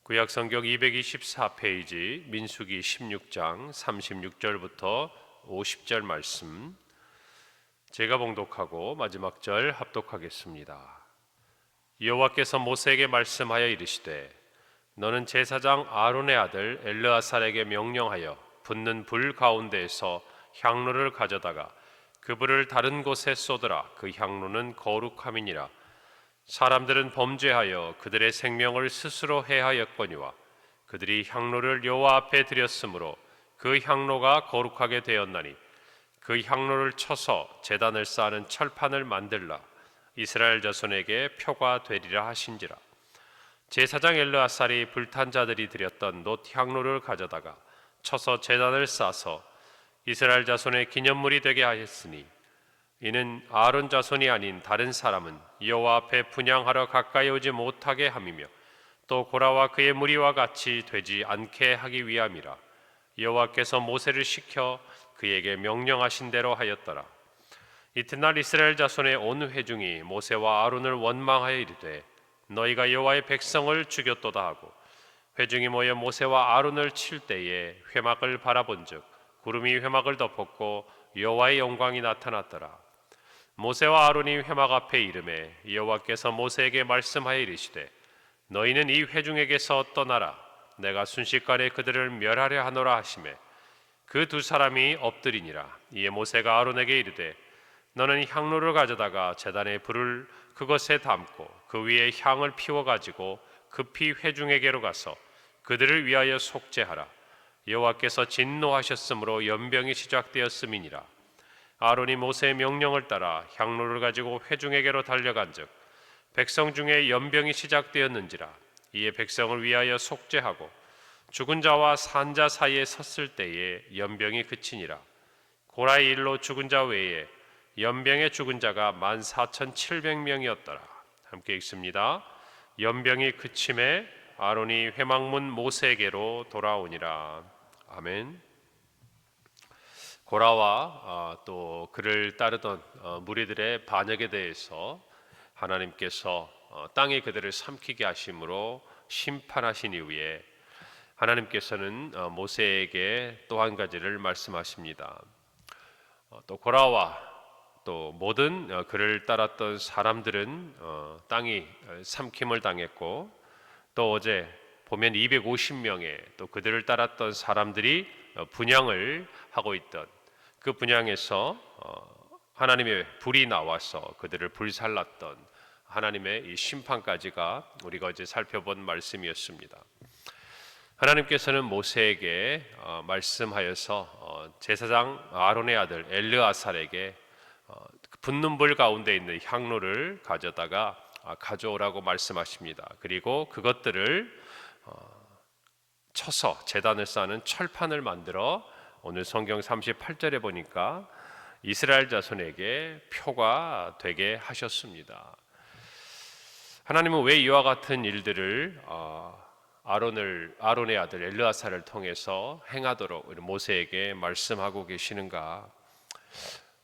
구약성경 224페이지 민수기 16장 36절부터 50절 말씀, 제가 봉독하고 마지막 절 합독하겠습니다. 여호와께서 모세에게 말씀하여 이르시되 너는 제사장 아론의 아들 엘르아살에게 명령하여 붙는 불 가운데에서 향로를 가져다가 그 불을 다른 곳에 쏟으라. 그 향로는 거룩함이니라. 사람들은 범죄하여 그들의 생명을 스스로 해하였거니와 그들이 향로를 여호와 앞에 드렸으므로 그 향로가 거룩하게 되었나니 그 향로를 쳐서 제단을 쌓는 철판을 만들라. 이스라엘 자손에게 표가 되리라 하신지라. 제사장 엘르아살이 불탄 자들이 드렸던 놋 향로를 가져다가 쳐서 제단을 쌓아서 이스라엘 자손의 기념물이 되게 하였으니 이는 아론 자손이 아닌 다른 사람은 여호와 앞에 분향하러 가까이 오지 못하게 함이며 또 고라와 그의 무리와 같이 되지 않게 하기 위함이라. 여호와께서 모세를 시켜 그에게 명령하신 대로 하였더라. 이튿날 이스라엘 자손의 온 회중이 모세와 아론을 원망하여 이르되 너희가 여호와의 백성을 죽였도다 하고, 회중이 모여 모세와 아론을 칠 때에 회막을 바라본즉 구름이 회막을 덮었고 여호와의 영광이 나타났더라. 모세와 아론이 회막 앞에 이르매 여호와께서 모세에게 말씀하여 이르시되 너희는 이 회중에게서 떠나라. 내가 순식간에 그들을 멸하려 하노라 하시매 그 두 사람이 엎드리니라. 이에 모세가 아론에게 이르되 너는 향로를 가져다가 제단에 불을 그것에 담고 그 위에 향을 피워 가지고 급히 회중에게로 가서 그들을 위하여 속죄하라. 여호와께서 진노하셨으므로 연병이 시작되었음이니라. 아론이 모세의 명령을 따라 향로를 가지고 회중에게로 달려간즉 백성 중에 연병이 시작되었는지라. 이에 백성을 위하여 속죄하고 죽은 자와 산 자 사이에 섰을 때에 연병이 그치니라. 고라의 일로 죽은 자 외에 연병에 죽은 자가 14,700명이었더라. 함께 읽습니다. 연병이 그침에 아론이 회막문 모세에게로 돌아오니라. 아멘. 고라와 또 그를 따르던 무리들의 반역에 대해서 하나님께서 땅이 그들을 삼키게 하심으로 심판하신 이후에 하나님께서는 모세에게 또 한 가지를 말씀하십니다. 또 고라와 또 모든 그를 따랐던 사람들은 땅이 삼킴을 당했고, 또 어제 보면 250명의 또 그들을 따랐던 사람들이 분향을 하고 있던 그 분향에서 하나님의 불이 나와서 그들을 불살랐던 하나님의 이 심판까지가 우리가 어제 살펴본 말씀이었습니다. 하나님께서는 모세에게 말씀하여서 제사장 아론의 아들 엘르아살에게 붙는 불 가운데 있는 향로를 가져오라고 말씀하십니다. 그리고 그것들을 쳐서 제단을 쌓는 철판을 만들어 오늘 성경 38절에 보니까 이스라엘 자손에게 표가 되게 하셨습니다. 하나님은 왜 이와 같은 일들을 아론의 아들 엘르아살을 통해서 행하도록 모세에게 말씀하고 계시는가?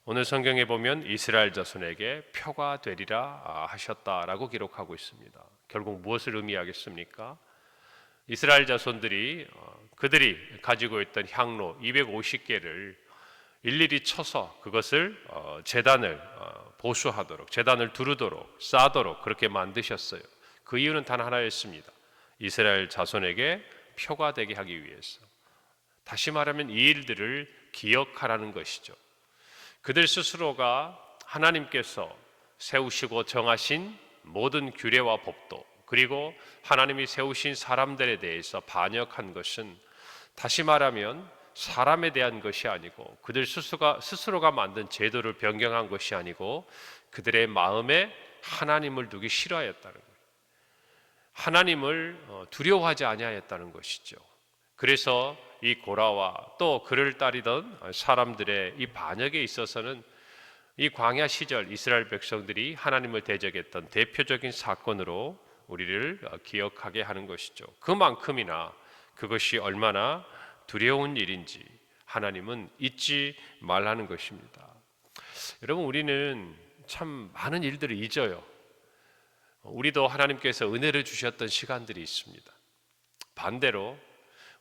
오늘 성경에 보면 이스라엘 자손에게 표가 되리라 하셨다라고 기록하고 있습니다. 결국 무엇을 의미하겠습니까? 이스라엘 자손들이 그들이 가지고 있던 향로 250개를 일일이 쳐서 그것을 제단을 보수하도록, 제단을 두르도록, 쌓도록 그렇게 만드셨어요. 그 이유는 단 하나였습니다. 이스라엘 자손에게 표가 되게 하기 위해서. 다시 말하면 이 일들을 기억하라는 것이죠. 그들 스스로가 하나님께서 세우시고 정하신 모든 규례와 법도, 그리고 하나님이 세우신 사람들에 대해서 반역한 것은 다시 말하면 사람에 대한 것이 아니고 그들 스스로가 만든 제도를 변경한 것이 아니고 그들의 마음에 하나님을 두기 싫어했다는 거예요. 하나님을 두려워하지 아니하였다는 것이죠. 그래서 이 고라와 또 그를 따르던 사람들의 이 반역에 있어서는 이 광야 시절 이스라엘 백성들이 하나님을 대적했던 대표적인 사건으로 우리를 기억하게 하는 것이죠. 그만큼이나 그것이 얼마나 두려운 일인지 하나님은 잊지 말라는 것입니다. 여러분, 우리는 참 많은 일들을 잊어요. 우리도 하나님께서 은혜를 주셨던 시간들이 있습니다. 반대로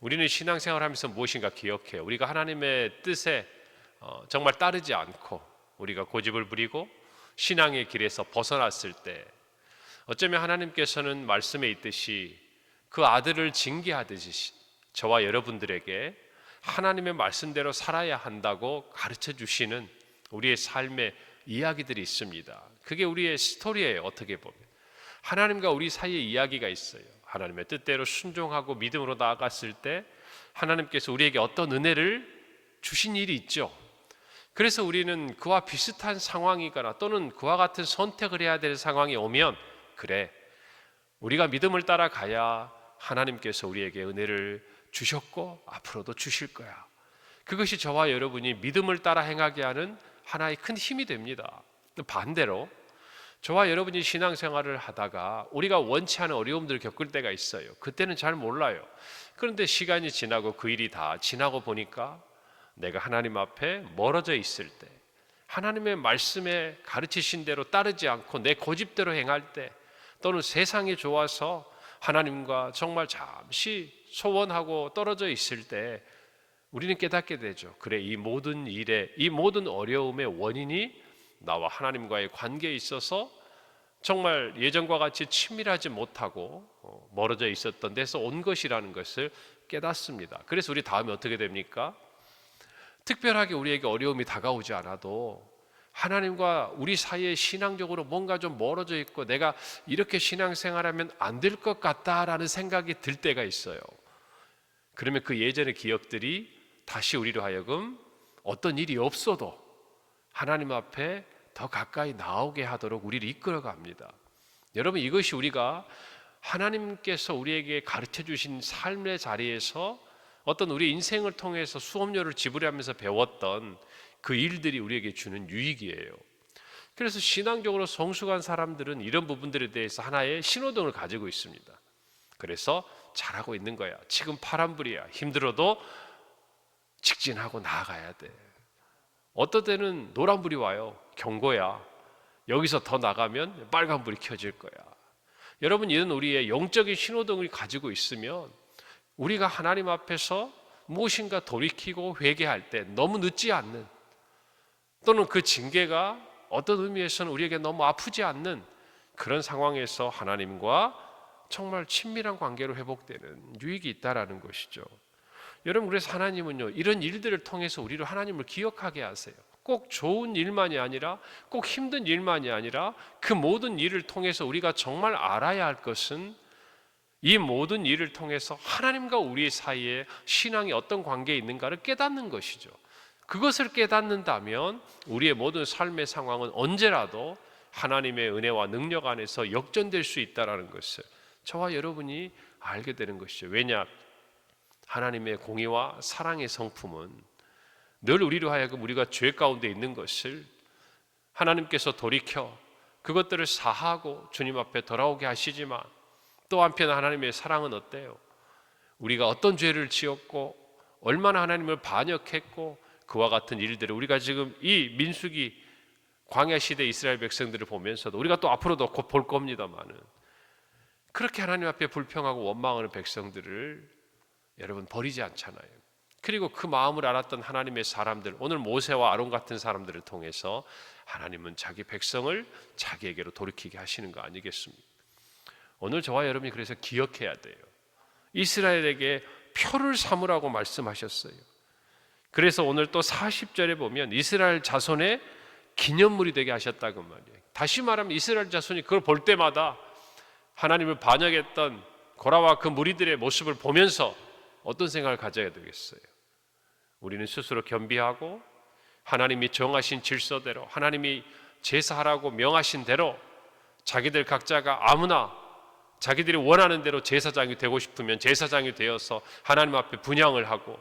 우리는 신앙생활하면서 무엇인가 기억해요. 우리가 하나님의 뜻에 정말 따르지 않고 우리가 고집을 부리고 신앙의 길에서 벗어났을 때 어쩌면 하나님께서는 말씀에 있듯이 그 아들을 징계하듯이 저와 여러분들에게 하나님의 말씀대로 살아야 한다고 가르쳐 주시는 우리의 삶의 이야기들이 있습니다. 그게 우리의 스토리예요. 어떻게 보면 하나님과 우리 사이에 이야기가 있어요. 하나님의 뜻대로 순종하고 믿음으로 나아갔을 때 하나님께서 우리에게 어떤 은혜를 주신 일이 있죠. 그래서 우리는 그와 비슷한 상황이거나 또는 그와 같은 선택을 해야 될 상황이 오면 그래, 우리가 믿음을 따라가야 하나님께서 우리에게 은혜를 주셨고 앞으로도 주실 거야. 그것이 저와 여러분이 믿음을 따라 행하게 하는 하나의 큰 힘이 됩니다. 반대로 저와 여러분이 신앙생활을 하다가 우리가 원치 않은 어려움들을 겪을 때가 있어요. 그때는 잘 몰라요. 그런데 시간이 지나고 그 일이 다 지나고 보니까 내가 하나님 앞에 멀어져 있을 때, 하나님의 말씀에 가르치신 대로 따르지 않고 내 고집대로 행할 때, 또는 세상이 좋아서 하나님과 정말 잠시 소원하고 떨어져 있을 때 우리는 깨닫게 되죠. 그래, 이 모든 일에, 이 모든 어려움의 원인이 나와 하나님과의 관계에 있어서 정말 예전과 같이 친밀하지 못하고 멀어져 있었던 데서 온 것이라는 것을 깨닫습니다. 그래서 우리 다음에 어떻게 됩니까? 특별하게 우리에게 어려움이 다가오지 않아도 하나님과 우리 사이에 신앙적으로 뭔가 좀 멀어져 있고 내가 이렇게 신앙생활하면 안 될 것 같다라는 생각이 들 때가 있어요. 그러면 그 예전의 기억들이 다시 우리로 하여금 어떤 일이 없어도 하나님 앞에 더 가까이 나오게 하도록 우리를 이끌어 갑니다. 여러분, 이것이 우리가 하나님께서 우리에게 가르쳐 주신 삶의 자리에서 어떤 우리 인생을 통해서 수업료를 지불하면서 배웠던 그 일들이 우리에게 주는 유익이에요. 그래서 신앙적으로 성숙한 사람들은 이런 부분들에 대해서 하나의 신호등을 가지고 있습니다. 그래서 잘하고 있는 거야. 지금 파란불이야. 힘들어도 직진하고 나아가야 돼. 어떨 때는 노란불이 와요. 경고야. 여기서 더 나가면 빨간불이 켜질 거야. 여러분, 이런 우리의 영적인 신호등을 가지고 있으면 우리가 하나님 앞에서 무엇인가 돌이키고 회개할 때 너무 늦지 않는, 또는 그 징계가 어떤 의미에서는 우리에게 너무 아프지 않는 그런 상황에서 하나님과 정말 친밀한 관계로 회복되는 유익이 있다라는 것이죠. 여러분, 그래서 하나님은요, 이런 일들을 통해서 우리를 하나님을 기억하게 하세요. 꼭 좋은 일만이 아니라, 꼭 힘든 일만이 아니라 그 모든 일을 통해서 우리가 정말 알아야 할 것은 이 모든 일을 통해서 하나님과 우리 사이에 신앙이 어떤 관계에 있는가를 깨닫는 것이죠. 그것을 깨닫는다면 우리의 모든 삶의 상황은 언제라도 하나님의 은혜와 능력 안에서 역전될 수 있다는 것을 저와 여러분이 알게 되는 것이죠. 왜냐? 하나님의 공의와 사랑의 성품은 늘 우리로 하여금 우리가 죄 가운데 있는 것을 하나님께서 돌이켜 그것들을 사하고 주님 앞에 돌아오게 하시지만, 또 한편 하나님의 사랑은 어때요? 우리가 어떤 죄를 지었고 얼마나 하나님을 반역했고 그와 같은 일들을 우리가 지금 이 민수기 광야 시대 이스라엘 백성들을 보면서도 우리가 또 앞으로도 곧 볼 겁니다만은 그렇게 하나님 앞에 불평하고 원망하는 백성들을 여러분 버리지 않잖아요. 그리고 그 마음을 알았던 하나님의 사람들, 오늘 모세와 아론 같은 사람들을 통해서 하나님은 자기 백성을 자기에게로 돌이키게 하시는 거 아니겠습니까? 오늘 저와 여러분이 그래서 기억해야 돼요. 이스라엘에게 표를 삼으라고 말씀하셨어요. 그래서 오늘 또 40절에 보면 이스라엘 자손의 기념물이 되게 하셨다고 말이에요. 다시 말하면 이스라엘 자손이 그걸 볼 때마다 하나님을 반역했던 고라와 그 무리들의 모습을 보면서 어떤 생각을 가져야 되겠어요? 우리는 스스로 겸비하고 하나님이 정하신 질서대로, 하나님이 제사하라고 명하신 대로 자기들 각자가 아무나 자기들이 원하는 대로 제사장이 되고 싶으면 제사장이 되어서 하나님 앞에 분향을 하고,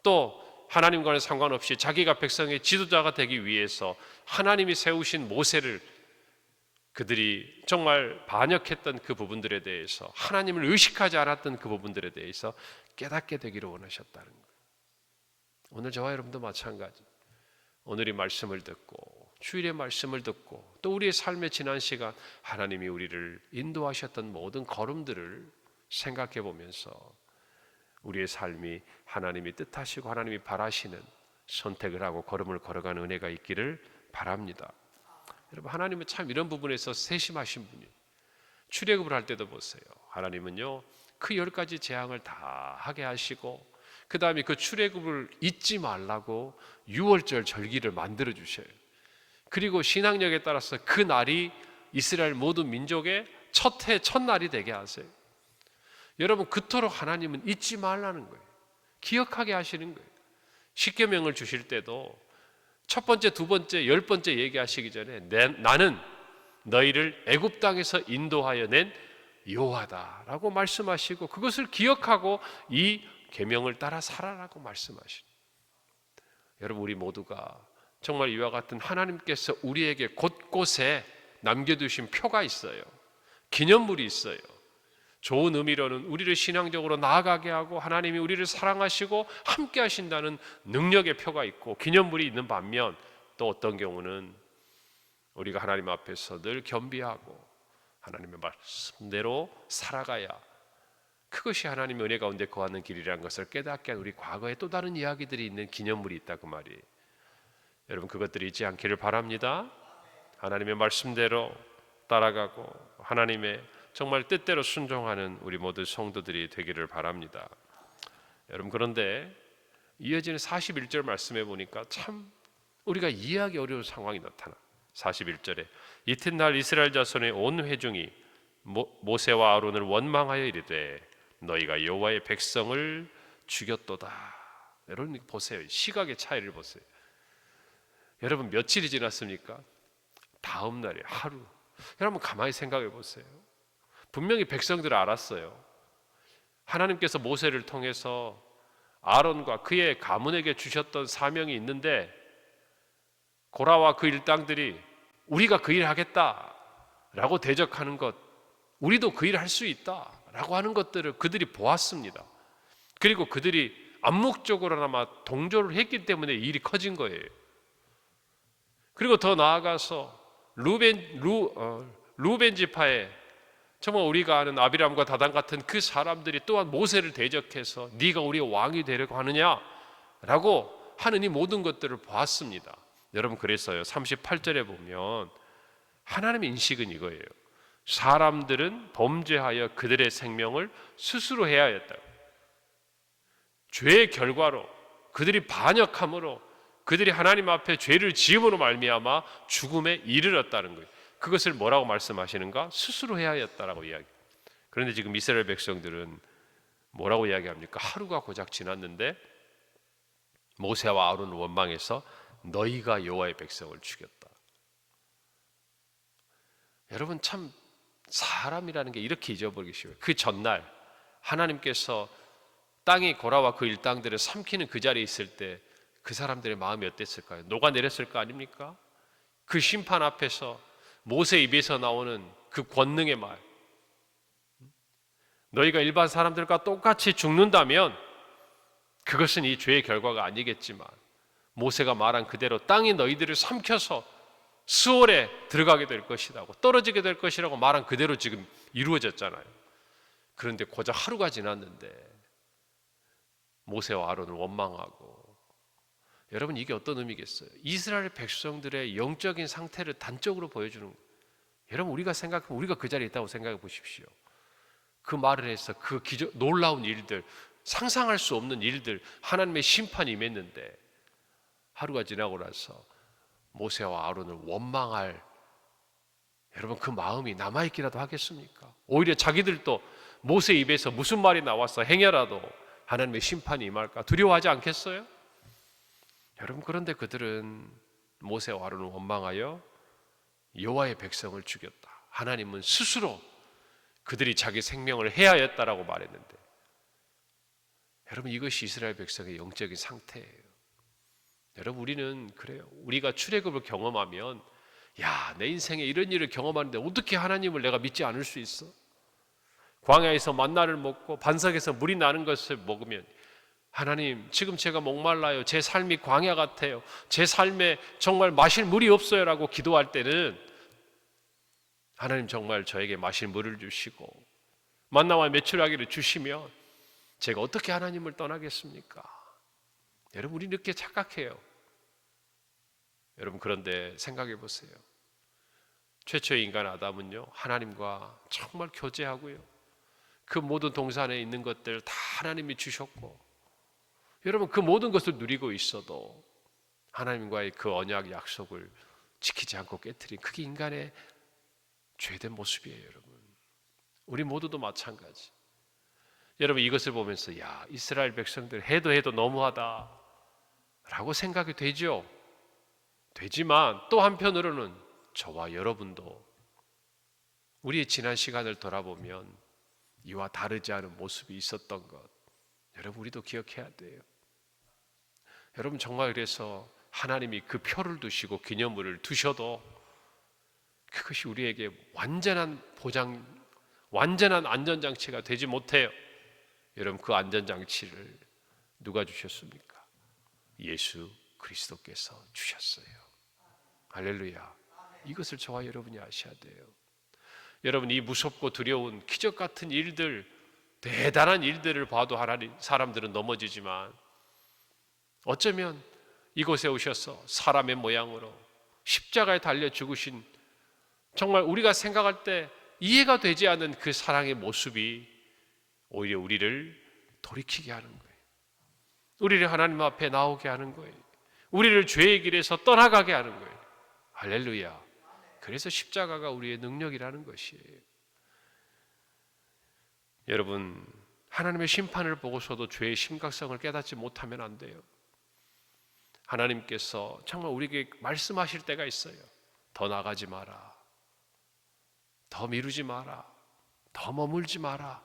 또 하나님과는 상관없이 자기가 백성의 지도자가 되기 위해서 하나님이 세우신 모세를 그들이 정말 반역했던 그 부분들에 대해서, 하나님을 의식하지 않았던 그 부분들에 대해서 깨닫게 되기를 원하셨다는 거예요. 오늘 저와 여러분도 마찬가지. 오늘 이 말씀을 듣고 주일의 말씀을 듣고 또 우리의 삶의 지난 시간 하나님이 우리를 인도하셨던 모든 걸음들을 생각해 보면서 우리의 삶이 하나님이 뜻하시고 하나님이 바라시는 선택을 하고 걸음을 걸어가는 은혜가 있기를 바랍니다. 여러분, 하나님은 참 이런 부분에서 세심하신 분이에요. 출애굽을 할 때도 보세요. 하나님은요, 그 10가지 재앙을 다 하게 하시고 그 다음에 그 출애굽을 잊지 말라고 유월절 절기를 만들어 주셔요. 그리고 신앙력에 따라서 그 날이 이스라엘 모든 민족의 첫 해, 첫날이 되게 하세요. 여러분, 그토록 하나님은 잊지 말라는 거예요. 기억하게 하시는 거예요. 십계명을 주실 때도 첫 번째, 두 번째, 10번째 얘기하시기 전에 나는 너희를 애굽 땅에서 인도하여 낸 여호와다라고 말씀하시고 그것을 기억하고 이 계명을 따라 살아라고 말씀하시는. 여러분, 우리 모두가 정말 이와 같은 하나님께서 우리에게 곳곳에 남겨두신 표가 있어요. 기념물이 있어요. 좋은 의미로는 우리를 신앙적으로 나아가게 하고 하나님이 우리를 사랑하시고 함께 하신다는 능력의 표가 있고 기념물이 있는 반면, 또 어떤 경우는 우리가 하나님 앞에서 늘 겸비하고 하나님의 말씀대로 살아가야 그것이 하나님의 은혜 가운데 거하는 길이라는 것을 깨닫게 한 우리 과거에 또 다른 이야기들이 있는 기념물이 있다, 그 말이에요. 여러분, 그것들이 있지 않기를 바랍니다. 하나님의 말씀대로 따라가고 하나님의 정말 뜻대로 순종하는 우리 모두 성도들이 되기를 바랍니다. 여러분, 그런데 이어지는 41절 말씀해 보니까 참 우리가 이해하기 어려운 상황이 나타나. 41절에 이튿날 이스라엘 자손의 온 회중이 모세와 아론을 원망하여 이르되 너희가 여호와의 백성을 죽였도다. 여러분 보세요. 시각의 차이를 보세요. 여러분, 며칠이 지났습니까? 다음 날에 하루. 여러분 가만히 생각해 보세요. 분명히 백성들은 알았어요. 하나님께서 모세를 통해서 아론과 그의 가문에게 주셨던 사명이 있는데 고라와 그 일당들이 우리가 그 일을 하겠다라고 대적하는 것, 우리도 그 일을 할 수 있다라고 하는 것들을 그들이 보았습니다. 그리고 그들이 암묵적으로나마 동조를 했기 때문에 일이 커진 거예요. 그리고 더 나아가서 루벤 지파에 정말 우리가 아는 아비람과 다단 같은 그 사람들이 또한 모세를 대적해서 네가 우리의 왕이 되려고 하느냐라고 하는 이 모든 것들을 보았습니다. 여러분, 그래서요 38절에 보면 하나님의 인식은 이거예요. 사람들은 범죄하여 그들의 생명을 스스로 해야 했다. 죄의 결과로 그들이 반역함으로 그들이 하나님 앞에 죄를 지음으로 말미암아 죽음에 이르렀다는 거예요. 그것을 뭐라고 말씀하시는가? 스스로 해야 했다라고 이야기해요. 그런데 지금 이스라엘 백성들은 뭐라고 이야기합니까? 하루가 고작 지났는데 모세와 아론을 원망해서 너희가 여호와의 백성을 죽였다. 여러분, 참 사람이라는 게 이렇게 잊어버리기 쉬워요. 그 전날 하나님께서 땅이 고라와 그 일당들을 삼키는 그 자리에 있을 때 그 사람들의 마음이 어땠을까요? 녹아내렸을 거 아닙니까? 그 심판 앞에서 모세 입에서 나오는 그 권능의 말, 너희가 일반 사람들과 똑같이 죽는다면 그것은 이 죄의 결과가 아니겠지만 모세가 말한 그대로 땅이 너희들을 삼켜서 수월에 들어가게 될 것이라고, 떨어지게 될 것이라고 말한 그대로 지금 이루어졌잖아요. 그런데 고작 하루가 지났는데 모세와 아론을 원망하고, 여러분 이게 어떤 의미겠어요? 이스라엘 백성들의 영적인 상태를 단적으로 보여주는 거예요. 여러분, 우리가 생각하면 우리가 그 자리에 있다고 생각해 보십시오. 그 말을 해서 그 놀라운 일들, 상상할 수 없는 일들, 하나님의 심판이 임했는데 하루가 지나고 나서 모세와 아론을 원망할, 여러분 그 마음이 남아있기라도 하겠습니까? 오히려 자기들도 모세 입에서 무슨 말이 나와서 행여라도 하나님의 심판이 임할까 두려워하지 않겠어요? 여러분, 그런데 그들은 모세와 아론을 원망하여 여호와의 백성을 죽였다. 하나님은 스스로 그들이 자기 생명을 해하였다라고 말했는데, 여러분 이것이 이스라엘 백성의 영적인 상태예요. 여러분, 우리는 그래요. 우리가 출애굽을 경험하면 야, 내 인생에 이런 일을 경험하는데 어떻게 하나님을 내가 믿지 않을 수 있어? 광야에서 만나를 먹고 반석에서 물이 나는 것을 먹으면 하나님, 지금 제가 목말라요. 제 삶이 광야 같아요. 제 삶에 정말 마실 물이 없어요 라고 기도할 때는 하나님 정말 저에게 마실 물을 주시고 만나와 메추라기를 주시면 제가 어떻게 하나님을 떠나겠습니까? 여러분, 우리 이렇게 착각해요. 여러분, 그런데 생각해 보세요. 최초의 인간 아담은요, 하나님과 정말 교제하고요, 그 모든 동산에 있는 것들 다 하나님이 주셨고, 여러분, 그 모든 것을 누리고 있어도 하나님과의 그 언약 약속을 지키지 않고 깨트린, 그게 인간의 죄된 모습이에요. 여러분, 우리 모두도 마찬가지. 여러분, 이것을 보면서 야, 이스라엘 백성들 해도 너무하다 라고 생각이 되죠. 되지만 또 한편으로는 저와 여러분도 우리의 지난 시간을 돌아보면 이와 다르지 않은 모습이 있었던 것, 여러분, 우리도 기억해야 돼요. 여러분, 정말 그래서 하나님이 그 표를 두시고 기념물을 두셔도 그것이 우리에게 완전한 보장, 완전한 안전장치가 되지 못해요. 여러분, 그 안전장치를 누가 주셨습니까? 예수 그리스도께서 주셨어요. 할렐루야. 이것을 저와 여러분이 아셔야 돼요. 여러분, 이 무섭고 두려운 기적 같은 일들, 대단한 일들을 봐도 하나님, 사람들은 넘어지지만 어쩌면 이곳에 오셔서 사람의 모양으로 십자가에 달려 죽으신, 정말 우리가 생각할 때 이해가 되지 않는 그 사랑의 모습이 오히려 우리를 돌이키게 하는 거예요. 우리를 하나님 앞에 나오게 하는 거예요. 우리를 죄의 길에서 떠나가게 하는 거예요. 할렐루야. 그래서 십자가가 우리의 능력이라는 것이에요. 여러분, 하나님의 심판을 보고서도 죄의 심각성을 깨닫지 못하면 안 돼요. 하나님께서 정말 우리에게 말씀하실 때가 있어요. 더 나가지 마라. 더 미루지 마라. 더 머물지 마라.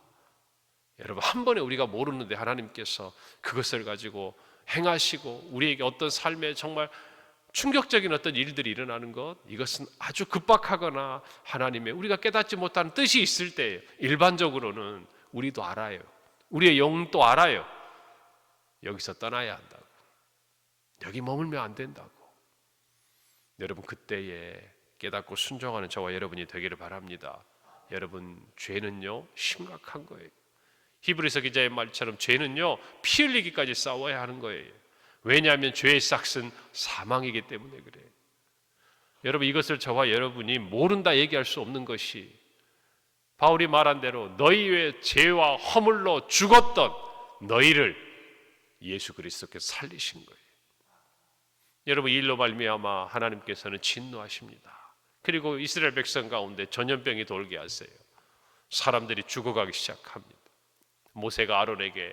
여러분, 한 번에 우리가 모르는데 하나님께서 그것을 가지고 행하시고 우리에게 어떤 삶에 정말 충격적인 어떤 일들이 일어나는 것, 이것은 아주 급박하거나 하나님의 우리가 깨닫지 못하는 뜻이 있을 때 일반적으로는 우리도 알아요. 우리의 영도 알아요. 여기서 떠나야 한다고. 여기 머물면 안 된다고. 여러분, 그때에 깨닫고 순종하는 저와 여러분이 되기를 바랍니다. 여러분, 죄는요 심각한 거예요. 히브리서 기자의 말처럼 죄는요 피 흘리기까지 싸워야 하는 거예요. 왜냐하면 죄의 싹은 사망이기 때문에 그래요. 여러분, 이것을 저와 여러분이 모른다 얘기할 수 없는 것이, 바울이 말한 대로 너희의 죄와 허물로 죽었던 너희를 예수 그리스도께서 살리신 거예요. 여러분, 이 일로 말미암아 하나님께서는 진노하십니다. 그리고 이스라엘 백성 가운데 전염병이 돌게 하세요. 사람들이 죽어가기 시작합니다. 모세가 아론에게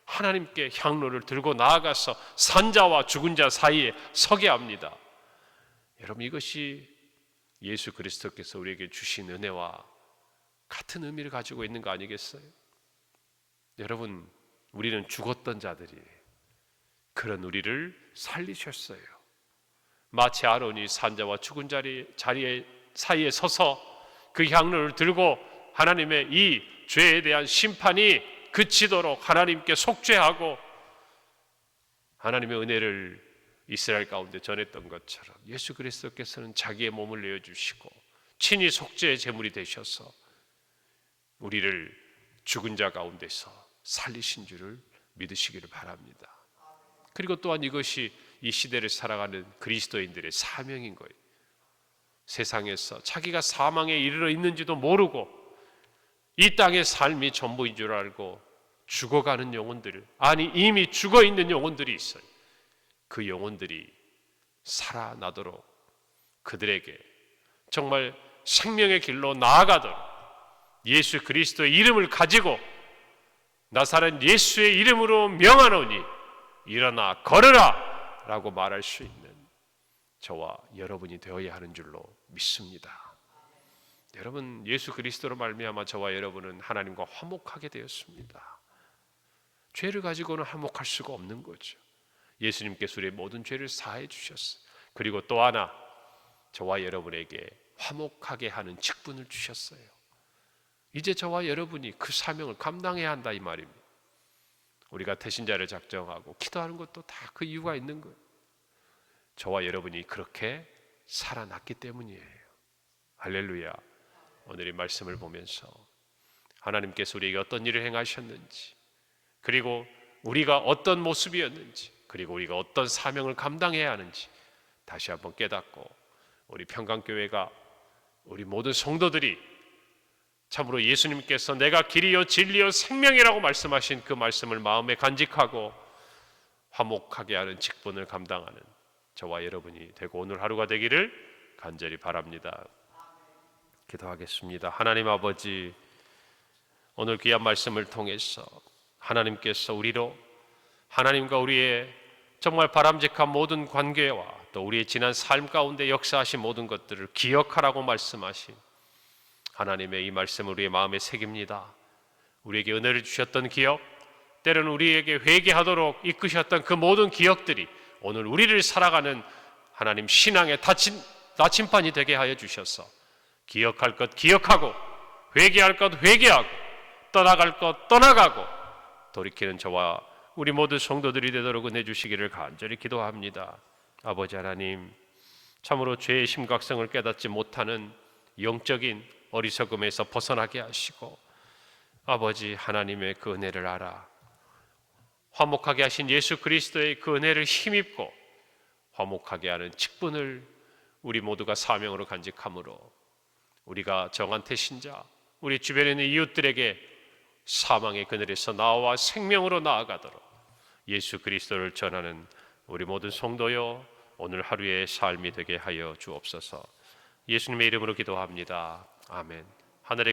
하나님께 향로를 들고 나아가서 산자와 죽은 자 사이에 서게 합니다. 여러분, 이것이 예수 그리스도께서 우리에게 주신 은혜와 같은 의미를 가지고 있는 거 아니겠어요? 여러분, 우리는 죽었던 자들이 그런 우리를 살리셨어요. 마치 아론이 산자와 죽은 자리에 사이에 서서 그 향로를 들고 하나님의 이 죄에 대한 심판이 그치도록 하나님께 속죄하고 하나님의 은혜를 이스라엘 가운데 전했던 것처럼 예수 그리스도께서는 자기의 몸을 내어주시고 친히 속죄의 제물이 되셔서 우리를 죽은 자 가운데서 살리신 줄을 믿으시기를 바랍니다. 그리고 또한 이것이 이 시대를 살아가는 그리스도인들의 사명인 거예요. 세상에서 자기가 사망에 이르러 있는지도 모르고 이 땅의 삶이 전부인 줄 알고 죽어가는 영혼들, 아니 이미 죽어있는 영혼들이 있어요. 그 영혼들이 살아나도록 그들에게 정말 생명의 길로 나아가도록 예수 그리스도의 이름을 가지고 나사렛 예수의 이름으로 명하노니 일어나 걸으라 라고 말할 수 있는 저와 여러분이 되어야 하는 줄로 믿습니다. 여러분, 예수 그리스도로 말미암아 저와 여러분은 하나님과 화목하게 되었습니다. 죄를 가지고는 화목할 수가 없는 거죠. 예수님께서 우리의 모든 죄를 사해 주셨어요. 그리고 또 하나, 저와 여러분에게 화목하게 하는 직분을 주셨어요. 이제 저와 여러분이 그 사명을 감당해야 한다 이 말입니다. 우리가 태신자를 작정하고 기도하는 것도 다 그 이유가 있는 거예요. 저와 여러분이 그렇게 살아났기 때문이에요. 할렐루야. 오늘 이 말씀을 보면서 하나님께서 우리에게 어떤 일을 행하셨는지, 그리고 우리가 어떤 모습이었는지, 그리고 우리가 어떤 사명을 감당해야 하는지 다시 한번 깨닫고, 우리 평강교회가, 우리 모든 성도들이 참으로 예수님께서 내가 길이요 진리요 생명이라고 말씀하신 그 말씀을 마음에 간직하고 화목하게 하는 직분을 감당하는 저와 여러분이 되고 오늘 하루가 되기를 간절히 바랍니다. 기도하겠습니다. 하나님 아버지, 오늘 귀한 말씀을 통해서 하나님께서 우리로 하나님과 우리의 정말 바람직한 모든 관계와 또 우리의 지난 삶 가운데 역사하신 모든 것들을 기억하라고 말씀하신 하나님의 이 말씀을 우리의 마음에 새깁니다. 우리에게 은혜를 주셨던 기억, 때로는 우리에게 회개하도록 이끄셨던 그 모든 기억들이 오늘 우리를 살아가는 하나님 신앙의 나침반이 되게 하여 주셔서 기억할 것 기억하고, 회개할 것 회개하고, 떠나갈 것 떠나가고 돌이키는 저와 우리 모두 성도들이 되도록 은혜 주시기를 간절히 기도합니다. 아버지 하나님, 참으로 죄의 심각성을 깨닫지 못하는 영적인 어리석음에서 벗어나게 하시고, 아버지 하나님의 그 은혜를 알아 화목하게 하신 예수 그리스도의 그 은혜를 힘입고 화목하게 하는 직분을 우리 모두가 사명으로 간직함으로 우리가 정한 태신자, 우리 주변에 있는 이웃들에게 사망의 그늘에서 나와 생명으로 나아가도록 예수 그리스도를 전하는 우리 모든 성도여, 오늘 하루의 삶이 되게 하여 주옵소서. 예수님의 이름으로 기도합니다. 아멘. 하늘의